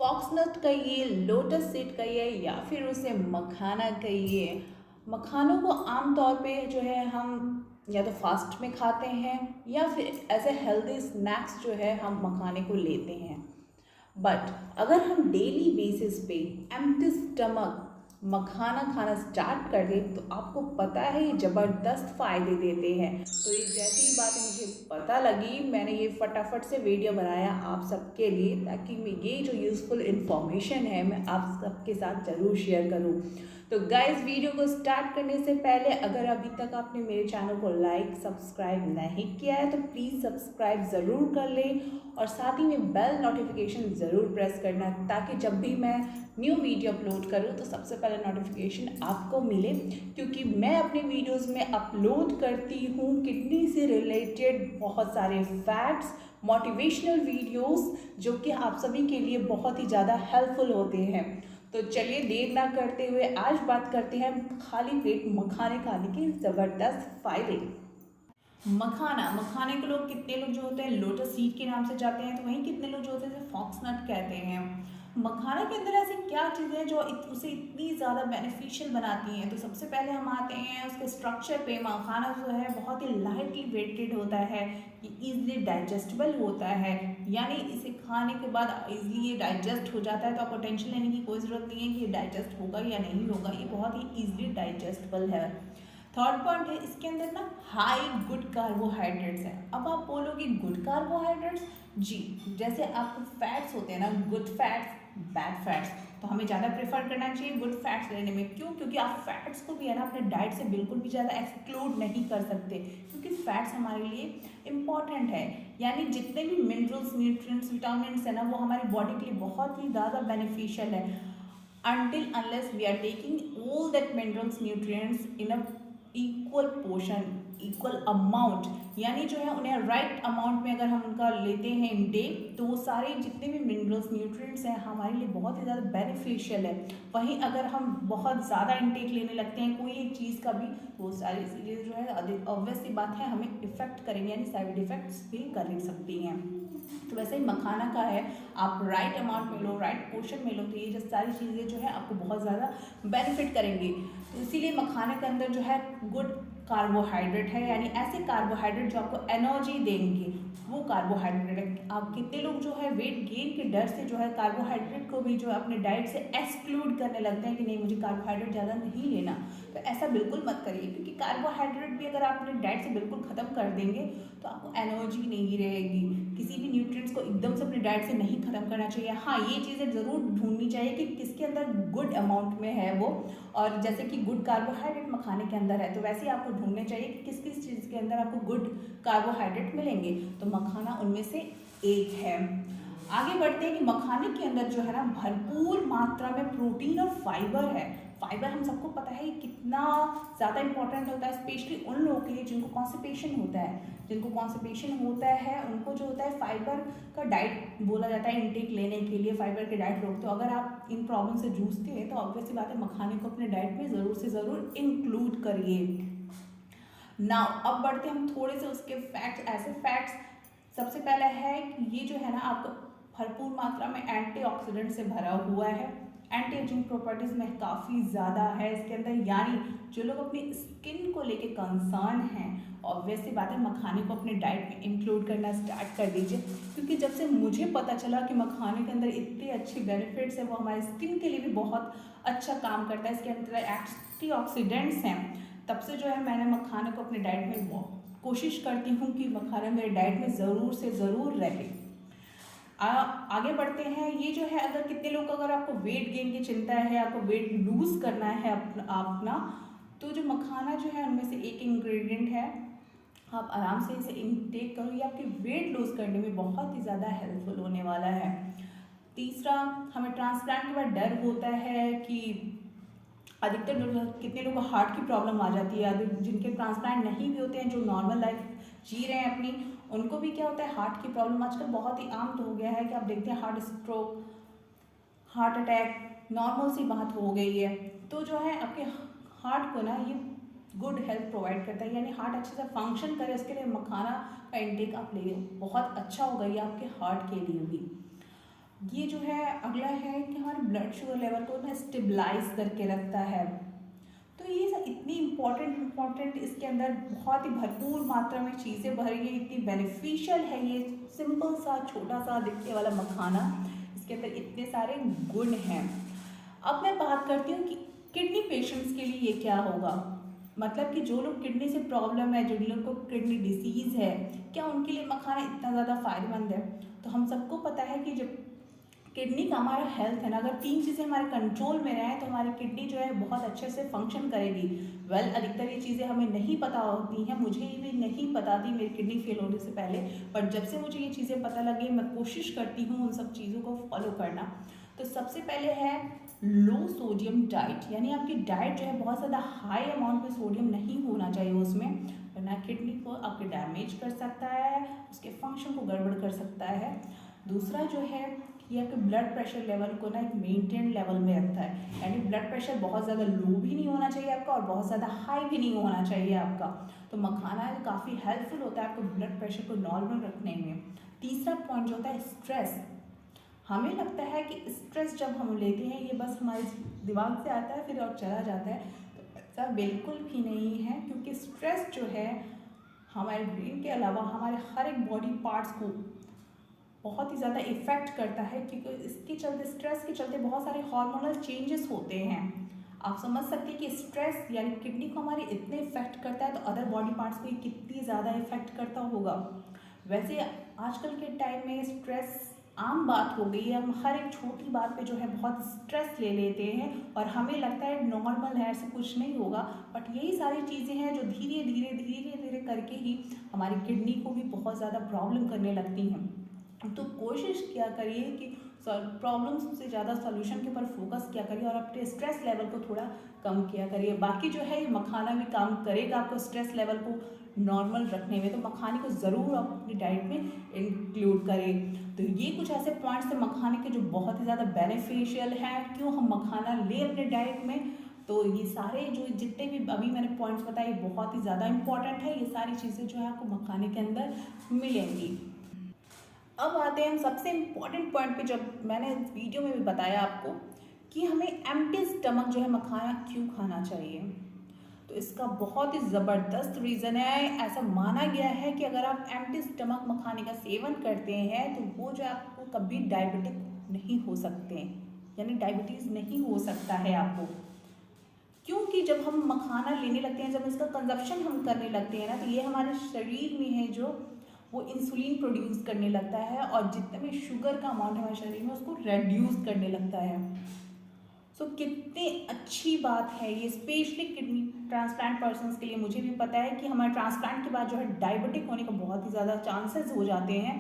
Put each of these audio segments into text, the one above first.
फॉक्सनट कहिए, lotus seed कहिए या फिर उसे मखाना कहिए। मखानों को आम तौर पे जो है हम या तो फास्ट में खाते हैं या फिर एज ए हेल्दी स्नैक्स जो है हम मखाने को लेते हैं। बट अगर हम डेली बेसिस पे एम्प्टी स्टमक मखाना खाना स्टार्ट कर दें तो आपको पता है ये ज़बरदस्त फ़ायदे देते हैं। तो ये जैसी ही बात मुझे पता लगी मैंने ये फटाफट से वीडियो बनाया आप सबके लिए, ताकि मैं ये जो यूज़फुल इन्फॉर्मेशन है मैं आप सबके साथ ज़रूर शेयर करूँ। तो गाइस, वीडियो को स्टार्ट करने से पहले अगर अभी तक आपने मेरे चैनल को लाइक सब्सक्राइब नहीं किया है तो प्लीज़ सब्सक्राइब ज़रूर कर लें और साथ ही में बेल नोटिफिकेशन ज़रूर प्रेस करना, ताकि जब भी मैं न्यू वीडियो अपलोड करूँ तो सबसे पहले नोटिफिकेशन आपको मिले। क्योंकि मैं अपने वीडियोस में अपलोड करती हूँ किडनी से रिलेटेड बहुत सारे फैक्ट्स, मोटिवेशनल वीडियोस जो कि आप सभी के लिए बहुत ही ज़्यादा हेल्पफुल होते हैं। तो चलिए देर ना करते हुए आज बात करते हैं खाली पेट मखाने खाने के ज़बरदस्त फ़ायदे। मखाने को लोग कितने लोग जो होते हैं लोटस सीड के नाम से जाते हैं, तो वहीं कितने लोग जो होते हैं फॉक्सनट कहते हैं। मखाना के अंदर ऐसी क्या चीज़ें हैं जो उसे इतनी ज़्यादा बेनिफिशियल बनाती हैं। तो सबसे पहले हम आते हैं उसके स्ट्रक्चर पे। मखाना जो है बहुत ही लाइटली वेटेड होता है, ये ईजिली डाइजेस्टेबल होता है, यानी इसे खाने के बाद ईजिली ये डाइजेस्ट हो जाता है। तो आपको टेंशन लेने की कोई ज़रूरत नहीं है कि ये डाइजेस्ट होगा या नहीं होगा, ये बहुत ही ईजिली डाइजेस्टेबल है। थर्ड पॉइंट है इसके अंदर ना हाई गुड कार्बोहाइड्रेट्स है। अब आप बोलोगे गुड कार्बोहाइड्रेट्स, जी, जैसे आपको फैट्स होते हैं ना, गुड फैट्स बैड फैट्स, तो हमें ज़्यादा प्रेफर करना चाहिए गुड फैट्स लेने में। क्यों? क्योंकि आप फैट्स को भी है ना अपने डाइट से बिल्कुल भी ज़्यादा एक्सक्लूड नहीं कर सकते, क्योंकि फैट्स हमारे लिए इम्पॉर्टेंट है। यानी जितने भी मिनरल्स न्यूट्रिएंट्स विटामिन है ना वो हमारी बॉडी के लिए बहुत ही ज़्यादा बेनिफिशियल है, until unless we are taking all that minerals nutrients in a equal portion, equal amount, यानी जो है उन्हें राइट अमाउंट में अगर हम उनका लेते हैं इनटेक, तो वो सारे जितने भी मिनरल्स न्यूट्रिएंट्स हैं हमारे लिए बहुत ही ज़्यादा बेनिफिशियल है। वहीं अगर हम बहुत ज़्यादा इनटेक लेने लगते हैं कोई एक चीज़ का भी, तो वो सारी चीज़ें जो है ऑब्वियस सी बात है हमें इफेक्ट करेंगे, यानी साइड इफेक्ट्स भी कर सकती हैं। तो वैसे ही मखाना का है, आप राइट अमाउंट में लो, राइट पोर्शन में लो, तो ये जो सारी चीज़ें जो है आपको बहुत ज़्यादा बेनिफिट करेंगी। तो इसीलिए मखाने के अंदर जो है गुड कार्बोहाइड्रेट है, यानी ऐसे कार्बोहाइड्रेट जो आपको एनर्जी देंगे वो कार्बोहाइड्रेट है। आप कितने लोग जो है वेट गेन के डर से जो है कार्बोहाइड्रेट को भी जो है अपने डाइट से एक्सक्लूड करने लगते हैं कि नहीं मुझे कार्बोहाइड्रेट ज़्यादा नहीं लेना। तो ऐसा बिल्कुल मत करिए, क्योंकि कार्बोहाइड्रेट भी अगर आप अपने डाइट से बिल्कुल ख़त्म कर देंगे तो आपको एनर्जी नहीं रहेगी। किसी भी न्यूट्रिएंट्स को एकदम से अपने डाइट से नहीं ख़त्म करना चाहिए। हाँ, ये चीज़ें ज़रूर ढूंढनी चाहिए कि किसके अंदर गुड अमाउंट में है वो, और जैसे कि गुड कार्बोहाइड्रेट मखाने के अंदर है तो वैसे ही आपको ढूंढने चाहिए कि किस किस चीज़ के अंदर आपको गुड कार्बोहाइड्रेट मिलेंगे। तो मखाना उनमें से एक है। आगे बढ़ते हैं कि मखाने के अंदर जो है ना भरपूर मात्रा में प्रोटीन और फाइबर है। फाइबर हम सबको पता है कितना ज़्यादा इंपॉर्टेंट होता है, स्पेशली उन लोगों के लिए जिनको कॉन्स्टिपेशन होता है। जिनको कॉन्स्टिपेशन होता है उनको जो होता है फाइबर का डाइट बोला जाता है इनटेक लेने के लिए, फाइबर के डाइट लोग। तो अगर आप इन प्रॉब्लम से जूझते हैं तो ऑब्वियस सी बात है मखाने को अपने डाइट में ज़रूर से ज़रूर इंक्लूड करिए। नाउ अब बढ़ते हैं हम थोड़े से उसके फैक्ट्स, ऐसे फैक्ट्स। सबसे पहला है कि ये जो है ना आपको भरपूर मात्रा में एंटीऑक्सीडेंट से भरा हुआ है। एंटी एजिंग प्रॉपर्टीज में काफ़ी ज़्यादा है इसके अंदर, यानी जो लोग अपनी स्किन को लेके कंसर्न हैं ऑब्वियसली बात है मखाने को अपने डाइट में इंक्लूड करना स्टार्ट कर दीजिए। क्योंकि जब से मुझे पता चला कि मखाने के अंदर इतने अच्छे बेनिफिट्स हैं, वो हमारी स्किन के लिए भी बहुत अच्छा काम करता है, इसके अंदर एंटीऑक्सीडेंट्स हैं, तब से जो है मैंने मखाने को अपने डाइट में कोशिश करती हूँ कि मखाना मेरे डाइट में ज़रूर से ज़रूर रहे। आगे बढ़ते हैं। ये जो है अगर कितने लोग अगर आपको वेट गेन की चिंता है, आपको वेट लूज करना है अपना, तो जो मखाना जो है उनमें से एक इंग्रेडिएंट है, आप आराम से इसे इनटेक करो, ये आपके वेट लूज करने में बहुत ही ज़्यादा हेल्पफुल होने वाला है। तीसरा, हमें ट्रांसप्लांट के बाद डर होता है कि अधिकतर लोग, कितने लोगों को हार्ट की प्रॉब्लम आ जाती है, जिनके ट्रांसप्लांट नहीं भी होते हैं, जो नॉर्मल लाइफ जी रहे हैं अपनी, उनको भी क्या होता है हार्ट की प्रॉब्लम आजकल बहुत ही आम तो हो गया है कि आप देखते हैं heart stroke, heart attack normal सी बात हो गई है। तो जो है आपके हार्ट को ना ये गुड हेल्थ प्रोवाइड करता है, यानी हार्ट अच्छे से फंक्शन करे उसके लिए मखाना का इंटेक आप ले, बहुत अच्छा होगा ये आपके हार्ट के लिए भी। ये जो है अगला है कि हमारे ब्लड शुगर लेवल को ना स्टेबलाइज करके रखता है। तो ये सब इतनी इम्पॉर्टेंट इसके अंदर बहुत ही भरपूर मात्रा में चीज़ें भरी है, इतनी बेनिफिशियल है ये सिंपल सा छोटा सा दिखने वाला मखाना, इसके अंदर इतने सारे गुण हैं। अब मैं बात करती हूँ कि किडनी पेशेंट्स के लिए ये क्या होगा, मतलब कि जो लोग किडनी से प्रॉब्लम है, जिन लोगों को किडनी डिसीज़ है, क्या उनके लिए मखाना इतना ज़्यादा फायदेमंद है। तो हम सबको पता है कि जब किडनी का हमारा हेल्थ है ना, अगर तीन चीज़ें हमारे कंट्रोल में रहें तो हमारी किडनी जो है बहुत अच्छे से फंक्शन करेगी। अधिकतर ये चीज़ें हमें नहीं पता होती हैं, मुझे भी नहीं पता थी मेरी किडनी फेल होने से पहले, पर जब से मुझे ये चीज़ें पता लगी मैं कोशिश करती हूँ उन सब चीज़ों को फॉलो करना। तो सबसे पहले है लो सोडियम डाइट, यानी आपकी डाइट जो है बहुत ज़्यादा हाई अमाउंट में सोडियम नहीं होना चाहिए उसमें, वरना किडनी को आपके डैमेज कर सकता है, उसके फंक्शन को गड़बड़ कर सकता है। दूसरा जो है ये आपके ब्लड प्रेशर लेवल को ना एक मेंटेन लेवल में रखता है, यानी ब्लड प्रेशर बहुत ज़्यादा लो भी नहीं होना चाहिए आपका और बहुत ज़्यादा हाई भी नहीं होना चाहिए आपका। तो मखाना काफ़ी हेल्पफुल होता है आपको ब्लड प्रेशर को नॉर्मल रखने में। तीसरा पॉइंट जो होता है स्ट्रेस, हमें लगता है कि स्ट्रेस जब हम लेते हैं ये बस हमारे दिमाग से आता है फिर और चला जाता है, तो ऐसा बिल्कुल भी नहीं है, क्योंकि स्ट्रेस जो है हमारे ब्रेन के अलावा हमारे हर एक बॉडी पार्ट्स को बहुत ही ज़्यादा इफ़ेक्ट करता है, क्योंकि इसके चलते स्ट्रेस के चलते बहुत सारे हार्मोनल चेंजेस होते हैं। आप समझ सकते हैं कि स्ट्रेस यानी किडनी को हमारे इतने इफेक्ट करता है तो अदर बॉडी पार्ट्स को ये कितनी ज़्यादा इफेक्ट करता होगा। वैसे आजकल के टाइम में स्ट्रेस आम बात हो गई है, हम हर एक छोटी बात पे जो है बहुत स्ट्रेस ले लेते हैं और हमें लगता है नॉर्मल है, ऐसे कुछ नहीं होगा, बट यही सारी चीज़ें हैं जो धीरे धीरे धीरे धीरे करके ही हमारी किडनी को भी बहुत ज़्यादा प्रॉब्लम करने लगती हैं। तो कोशिश किया करिए कि प्रॉब्लम्स से ज़्यादा सॉल्यूशन के ऊपर फोकस किया करिए और अपने स्ट्रेस लेवल को थोड़ा कम किया करिए। बाकी जो है ये मखाना भी काम करेगा आपको स्ट्रेस लेवल को नॉर्मल रखने में, तो मखाने को ज़रूर अपनी डाइट में इंक्लूड करें। तो ये कुछ ऐसे पॉइंट्स हैं मखाने के जो बहुत ही ज़्यादा बेनिफिशियल हैं, क्यों हम मखाना ले अपने डाइट में। तो ये सारे जो जितने भी अभी मैंने पॉइंट्स बताए बहुत ही ज़्यादा इंपॉर्टेंट है, ये सारी चीज़ें जो है आपको मखाने के अंदर मिलेंगी। अब आते हैं हम सबसे इम्पॉर्टेंट पॉइंट पे, जब मैंने इस वीडियो में भी बताया आपको कि हमें एम्प्टी स्टमक जो है मखाना क्यों खाना चाहिए। तो इसका बहुत ही ज़बरदस्त रीज़न है, ऐसा माना गया है कि अगर आप एम्प्टी स्टमक मखाने का सेवन करते हैं तो वो जो आपको कभी डायबिटिक नहीं हो सकते, यानी डायबिटीज़ नहीं हो सकता है आपको। क्योंकि जब हम मखाना लेने लगते हैं, जब इसका कंजप्शन हम करने लगते हैं ना, तो ये हमारे शरीर में है जो वो इंसुलिन प्रोड्यूस करने लगता है और जितने भी शुगर का अमाउंट है हमारे शरीर में उसको रेड्यूस करने लगता है। सो कितनी अच्छी बात है ये, स्पेशली किडनी ट्रांसप्लांट पर्सन्स के लिए। मुझे भी पता है कि हमारे ट्रांसप्लांट के बाद जो है डायबिटिक होने का बहुत ही ज़्यादा चांसेस हो जाते हैं।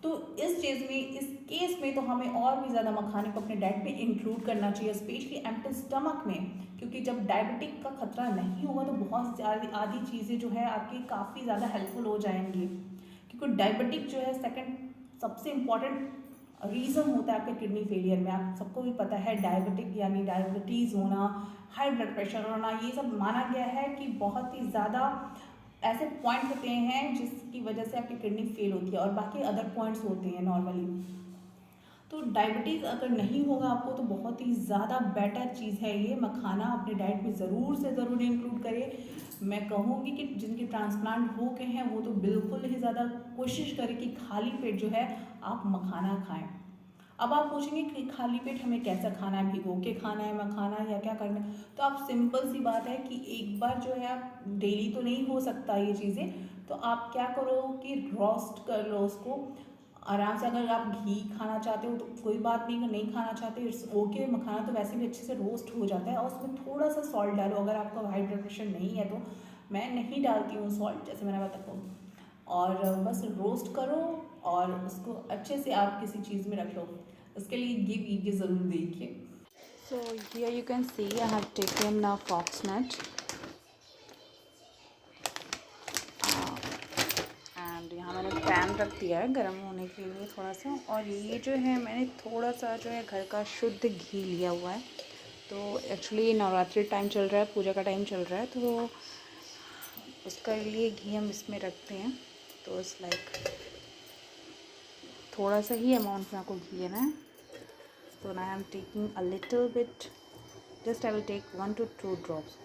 तो इस चीज़ में, इस केस में तो हमें और भी ज़्यादा मखाने को अपने डाइट में इंक्लूड करना चाहिए, स्पेशली एम्प्टी स्टमक में, क्योंकि जब डायबिटिक का खतरा नहीं होगा तो बहुत ज़्यादा आदि चीज़ें जो है आपकी काफ़ी ज़्यादा हेल्पफुल हो जाएंगी। क्योंकि डायबिटिक जो है सेकंड सबसे इम्पॉर्टेंट रीज़न होता है आपके किडनी फेलियर में। आप सबको भी पता है डायबिटिक यानी डायबिटीज़ होना, हाई ब्लड प्रेशर होना, ये सब माना गया है कि बहुत ही ज़्यादा ऐसे पॉइंट होते हैं जिसकी वजह से आपकी किडनी फेल होती है, और बाकी अदर पॉइंट्स होते हैं नॉर्मली। तो डायबिटीज़ अगर नहीं होगा आपको तो बहुत ही ज़्यादा बेटर चीज़ है ये मखाना, अपने डाइट में ज़रूर से ज़रूर इंक्लूड करें। मैं कहूँगी कि जिनके ट्रांसप्लांट हो गए हैं वो तो बिल्कुल ही ज़्यादा कोशिश करें कि खाली पेट जो है आप मखाना खाएं। अब आप पूछेंगे कि खाली पेट हमें कैसा खाना है, भिगो के खाना है मखाना या क्या करना है। तो आप सिंपल सी बात है कि एक बार जो है आप डेली तो नहीं हो सकता ये चीज़ें, तो आप क्या करो कि रोस्ट कर लो उसको आराम से। अगर आप घी खाना चाहते हो तो कोई बात नहीं, अगर नहीं खाना चाहते इट्स ओके। मखाना तो वैसे भी अच्छे से रोस्ट हो जाता है और उसमें थोड़ा सा सॉल्ट डालो, अगर आपका हाई ब्लड प्रेशर नहीं है तो। मैं नहीं डालती हूँ सॉल्ट, जैसे मैंने बताया, और बस रोस्ट करो और उसको अच्छे से आप किसी चीज़ में रख लो। उसके लिए ये वीडियो ज़रूर देखिए। So here you can see I have taken foxnut and यहाँ मैंने पैन रख दिया है गर्म होने के लिए थोड़ा सा, और ये जो है मैंने थोड़ा सा जो है घर का शुद्ध घी लिया हुआ है। तो एक्चुअली नवरात्रि टाइम चल रहा है, पूजा का टाइम चल रहा है, तो उसका लिए घी हम इसमें रखते हैं। तो इट्स लाइक थोड़ा सा ही अमाउंट में आपको घी लेना है। So now I am taking a little bit, just I will take 1 to 2 drops.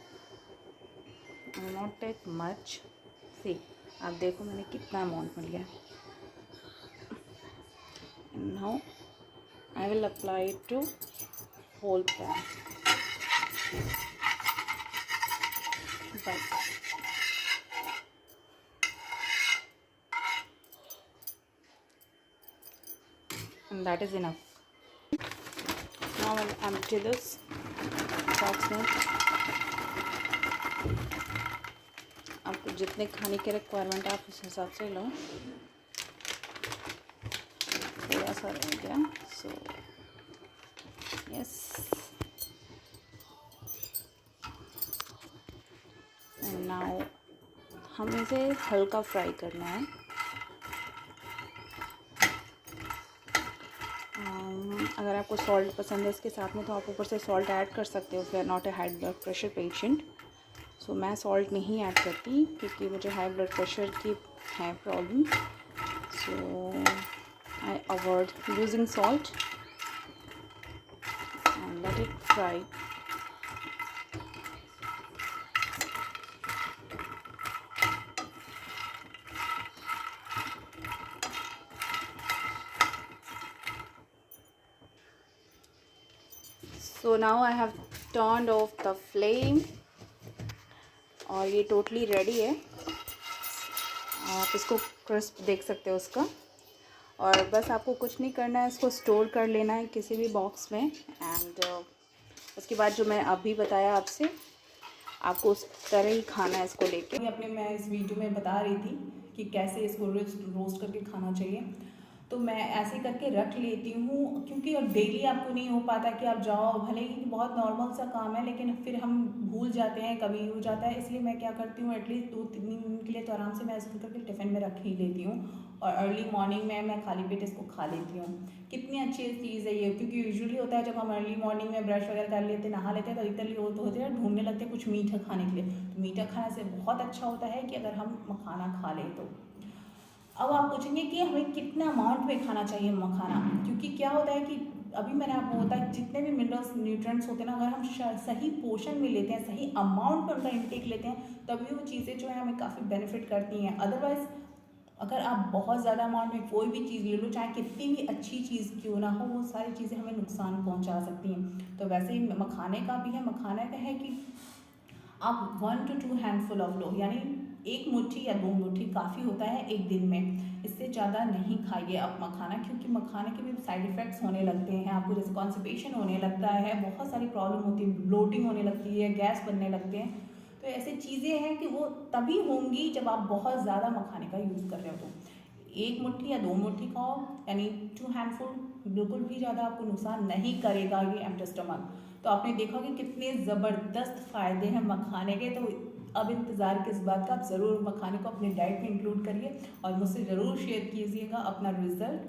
I will not take much. See, आप देखो मैंने कितना अमाउंट मिल गया. And now I will apply it to whole pan. बस. And that is enough. Now I will empty this fox nut. आपको जितने खाने के रिक्वायरमेंट आप उस हिसाब से लो. थोड़ा सा रह गया. So yes. एंड नाउ हम इसे हल्का फ्राई करना है. अगर आपको सॉल्ट पसंद है इसके साथ में तो आप ऊपर से सॉल्ट ऐड कर सकते हो. फिर not a high blood pressure patient. So मैं सॉल्ट नहीं ऐड करती क्योंकि मुझे हाई ब्लड प्रेशर की है problem. So I avoid using salt and let it fry. So now I have turned off the flame और ये टोटली रेडी है. आप इसको क्रिस्प देख सकते हो उसका. और बस आपको कुछ नहीं करना है, इसको स्टोर कर लेना है किसी भी बॉक्स में. एंड उसके बाद जो मैं अभी बताया आपसे, आपको उस तरह ही खाना है इसको लेके. अपने मैं इस वीडियो में बता रही थी कि कैसे इसको रोस्ट करके खाना चाहिए. तो मैं ऐसे करके रख लेती हूँ क्योंकि अब डेली आपको नहीं हो पाता कि आप जाओ, भले ही बहुत नॉर्मल सा काम है लेकिन फिर हम भूल जाते हैं, कभी हो जाता है. इसलिए मैं क्या करती हूँ, एटलीस्ट 2-3 दिन के लिए तो आराम से मैं इसको करके टिफ़िन में रख ही लेती हूँ. और अर्ली मॉर्निंग में मैं खाली पेट इसको खा लेती हूँ. कितनी अच्छी चीज़ है ये, क्योंकि यूजुअली होता है जब हम अर्ली मॉर्निंग में ब्रश वगैरह कर लेते हैं, नहा लेते हैं, तो इतनी होते हैं ढूंढने लगते हैं कुछ मीठा खाने के लिए. तो मीठा खाने से बहुत अच्छा होता है कि अगर हम मखाना खा लें तो. अब आप पूछेंगे कि हमें कितना अमाउंट में खाना चाहिए मखाना, क्योंकि क्या होता है कि अभी मैंने आपको बताया जितने भी मिनरल्स न्यूट्रिएंट्स होते हैं ना, अगर हम सही पोर्शन में लेते हैं, सही अमाउंट में उनका इंटेक लेते हैं, तभी वो चीज़ें जो है हमें काफ़ी बेनिफिट करती हैं. अदरवाइज़ अगर आप बहुत ज़्यादा अमाउंट में कोई भी चीज़ ले लो, चाहे कितनी भी अच्छी चीज़ क्यों ना हो, वो सारी चीज़ें हमें नुकसान पहुंचा सकती हैं. तो वैसे ही मखाने का भी है. मखाने का है कि आप 1 to 2 हैंडफुल ऑफ लो, यानी 1 मुट्ठी या 2 मुट्ठी काफ़ी होता है एक दिन में. इससे ज़्यादा नहीं खाइए आप मखाना, क्योंकि मखाने के भी साइड इफ़ेक्ट्स होने लगते हैं. आपको जैसे कॉन्स्टिपेशन होने लगता है, बहुत सारी प्रॉब्लम होती है, ब्लोटिंग होने लगती है, गैस बनने लगते हैं. तो ऐसी चीज़ें हैं कि वो तभी होंगी जब आप बहुत ज़्यादा मखाने का यूज़ कर रहे हो. तो 1 मुट्ठी या 2 मुट्ठी खाओ, यानी 2 हैंडफुल. बिल्कुल भी ज़्यादा आपको नुकसान नहीं करेगा ये एम्प्टी स्टमक. तो आपने देखा कि कितने ज़बरदस्त फ़ायदे हैं मखाने के. तो अब इंतज़ार किस बात का, आप ज़रूर मखाने को अपनी डाइट में इंक्लूड करिए और मुझसे ज़रूर शेयर कीजिएगा अपना रिज़ल्ट.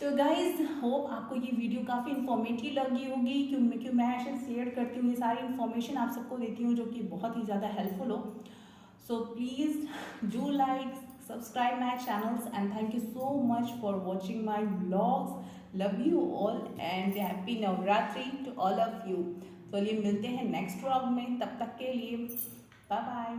तो गाइज़, होप आपको ये वीडियो काफ़ी इन्फॉर्मेटिव लगी होगी, क्योंकि मैं ऐसे शेयर करती हूँ, ये सारी इन्फॉर्मेशन आप सबको देती हूँ जो कि बहुत ही ज़्यादा हेल्पफुल हो. So please do like, subscribe my channels, and thank you so much for watching my vlogs. Love you all and happy Navratri to all of you. चलिए मिलते हैं नेक्स्ट व्लॉग में, तब तक के लिए बाय बाय.